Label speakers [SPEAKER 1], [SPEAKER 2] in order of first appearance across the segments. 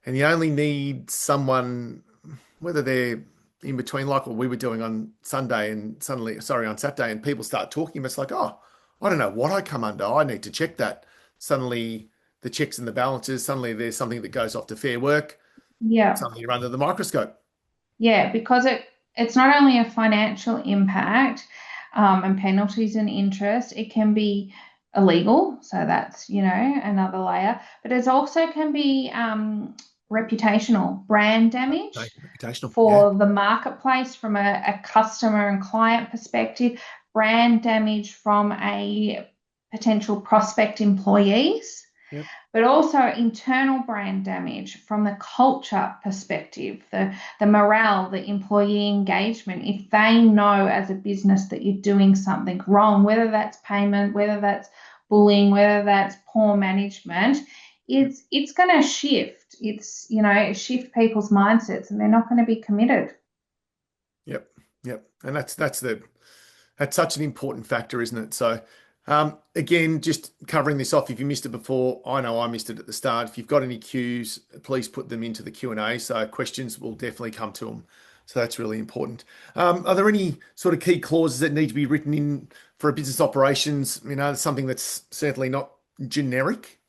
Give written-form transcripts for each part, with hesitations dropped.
[SPEAKER 1] and you only need someone, whether they're in between, like what we were doing on Sunday and suddenly, sorry, on Saturday, and people start talking, it's like, oh, I don't know what I come under. I need to check that. Suddenly, the checks and the balances, suddenly there's something that goes off to Fair Work.
[SPEAKER 2] Yeah.
[SPEAKER 1] Suddenly you're under the microscope.
[SPEAKER 2] Yeah, because it's not only a financial impact and penalties and interest, it can be illegal. So that's, another layer. But it also can be reputational, brand damage
[SPEAKER 1] Reputational. Yeah.
[SPEAKER 2] for the marketplace from a customer and client perspective, brand damage from a potential prospect employees,
[SPEAKER 1] Yep.
[SPEAKER 2] but also internal brand damage from the culture perspective, the morale, the employee engagement. If they know as a business that you're doing something wrong, whether that's payment, whether that's bullying, whether that's poor management,
[SPEAKER 1] Yep.
[SPEAKER 2] it's going to shift. Shift people's mindsets and they're not going to be committed.
[SPEAKER 1] Yep. Yep. And that's such an important factor, isn't it? So, again, just covering this off. If you missed it before, I know I missed it at the start. If you've got any cues, please put them into the Q&A. So questions will definitely come to them. So that's really important. Are there any sort of key clauses that need to be written in for a business operations? Something that's certainly not generic.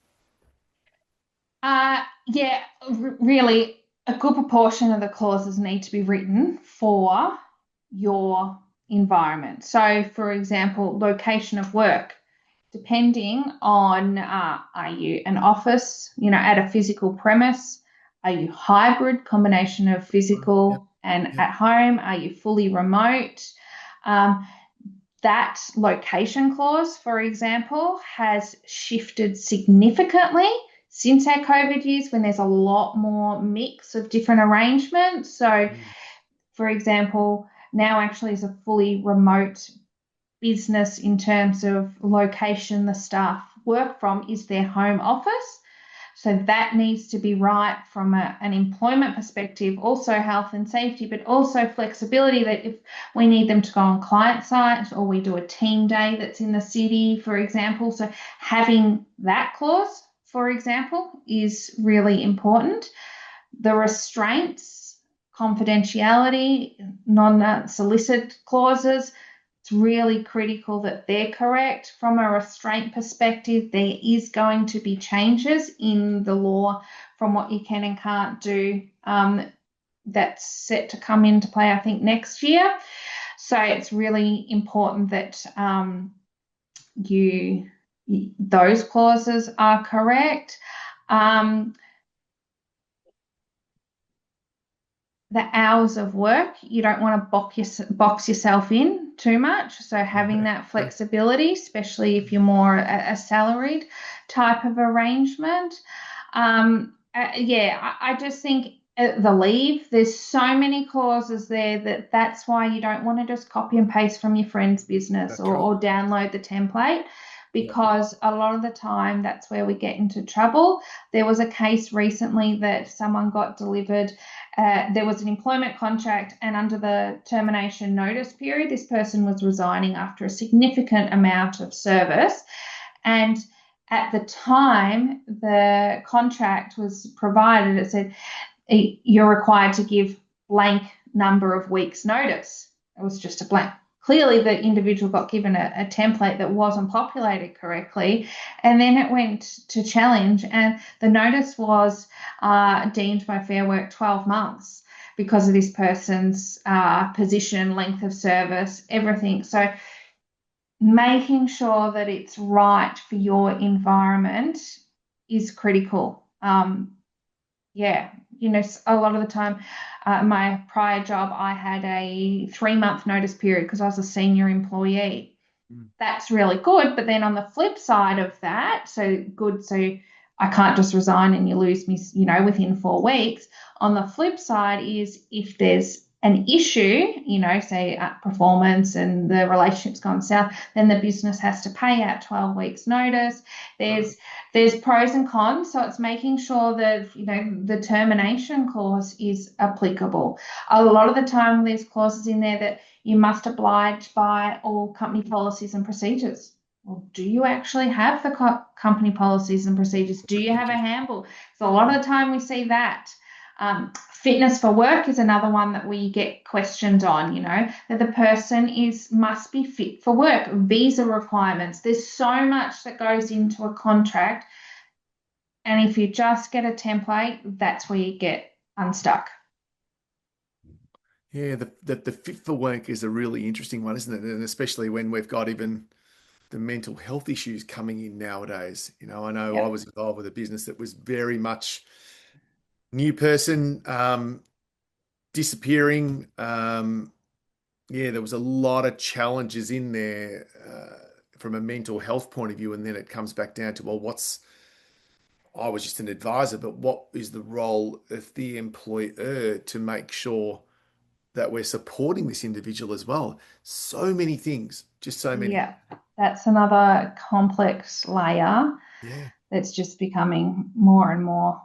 [SPEAKER 2] Yeah, really, a good proportion of the clauses need to be written for your environment. So, for example, location of work, depending on are you an office, at a physical premise? Are you hybrid, combination of
[SPEAKER 1] Yep.
[SPEAKER 2] physical and
[SPEAKER 1] Yep.
[SPEAKER 2] at home? Are you fully remote? Um, that location clause, for example, has shifted significantly since our COVID years when there's a lot more mix of different arrangements. So,
[SPEAKER 1] Mm.
[SPEAKER 2] for example, now actually is a fully remote business in terms of location the staff work from is their home office. So that needs to be right from an employment perspective, also health and safety, but also flexibility that if we need them to go on client site or we do a team day that's in the city, for example. So having that clause, for example, is really important. The restraints, confidentiality, non-solicit clauses, it's really critical that they're correct. From a restraint perspective, there is going to be changes in the law from what you can and can't do. That's set to come into play, I think, next year. So it's really important that you those clauses are correct. Um, the hours of work, you don't want to box yourself in too much. So having that
[SPEAKER 1] No.
[SPEAKER 2] flexibility, especially if you're more a salaried type of arrangement. Yeah, I just think the leave, there's so many clauses there that's why you don't want to just copy and paste from your friend's business
[SPEAKER 1] That's right.
[SPEAKER 2] or download the template
[SPEAKER 1] Yep.
[SPEAKER 2] because a lot of the time that's where we get into trouble. There was a case recently that someone got delivered there was an employment contract, and under the termination notice period, this person was resigning after a significant amount of service. And at the time the contract was provided, it said you're required to give blank number of weeks' notice. It was just a blank. Clearly, the individual got given a template that wasn't populated correctly, and then it went to challenge, and the notice was deemed by Fair Work 12 months because of this person's position, length of service, everything. So, making sure that it's right for your environment is critical. Yeah, a lot of the time, my prior job, I had a 3-month notice period because I was a senior employee.
[SPEAKER 1] Mm.
[SPEAKER 2] That's really good. But then on the flip side of that, so good, so I can't just resign and you lose me, within 4 weeks. On the flip side is if there's an issue, say performance and the relationship's gone south, then the business has to pay out 12 weeks notice.
[SPEAKER 1] Right.
[SPEAKER 2] There's pros and cons, so it's making sure that the termination clause is applicable. A lot of the time there's clauses in there that you must oblige by all company policies and procedures. Well, do you actually have the company policies and procedures? Do you have a handbook? So a lot of the time we see that. Fitness for work is another one that we get questioned on, that the person must be fit for work, visa requirements. There's so much that goes into a contract. And if you just get a template, that's where you get unstuck.
[SPEAKER 1] Yeah, the fit for work is a really interesting one, isn't it? And especially when we've got even the mental health issues coming in nowadays. I know I
[SPEAKER 2] Yep.
[SPEAKER 1] was involved with a business that was very much new person disappearing. Yeah, there was a lot of challenges in there from a mental health point of view, and then it comes back down to, well, I was just an advisor, but what is the role of the employer to make sure that we're supporting this individual as well? So many things, just so many.
[SPEAKER 2] Yeah, that's another complex layer
[SPEAKER 1] Yeah.
[SPEAKER 2] that's just becoming more and more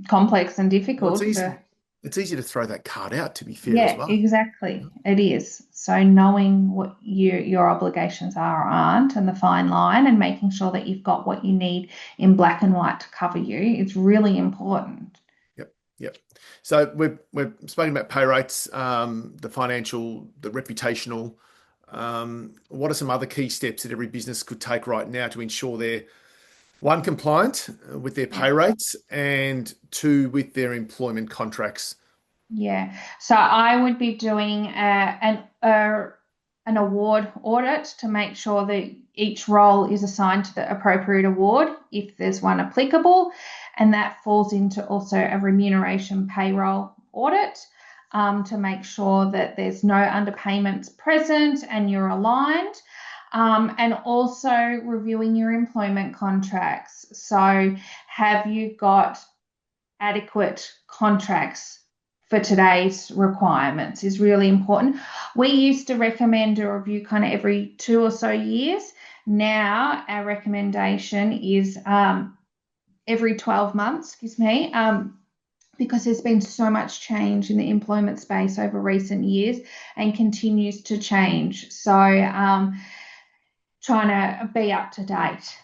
[SPEAKER 2] complex and
[SPEAKER 1] Well,
[SPEAKER 2] difficult for.
[SPEAKER 1] it's easy to throw that card out, to be fair as
[SPEAKER 2] Yeah,
[SPEAKER 1] well.
[SPEAKER 2] exactly. It is. So knowing what your obligations are or aren't and the fine line and making sure that you've got what you need in black and white to cover you is really important.
[SPEAKER 1] Yep, yep. So we're speaking about pay rates, the financial, the reputational. What are some other key steps that every business could take right now to ensure they're one, compliant with their
[SPEAKER 2] Yeah.
[SPEAKER 1] pay rates, and two, with their employment contracts?
[SPEAKER 2] Yeah. So I would be doing an award audit to make sure that each role is assigned to the appropriate award if there's one applicable, and that falls into also a remuneration payroll audit to make sure that there's no underpayments present and you're aligned. And also reviewing your employment contracts. So, have you got adequate contracts for today's requirements is really important. We used to recommend a review kind of every 2 or so years. Now our recommendation is every 12 months, excuse me, because there's been so much change in the employment space over recent years and continues to change. So trying to be up to date.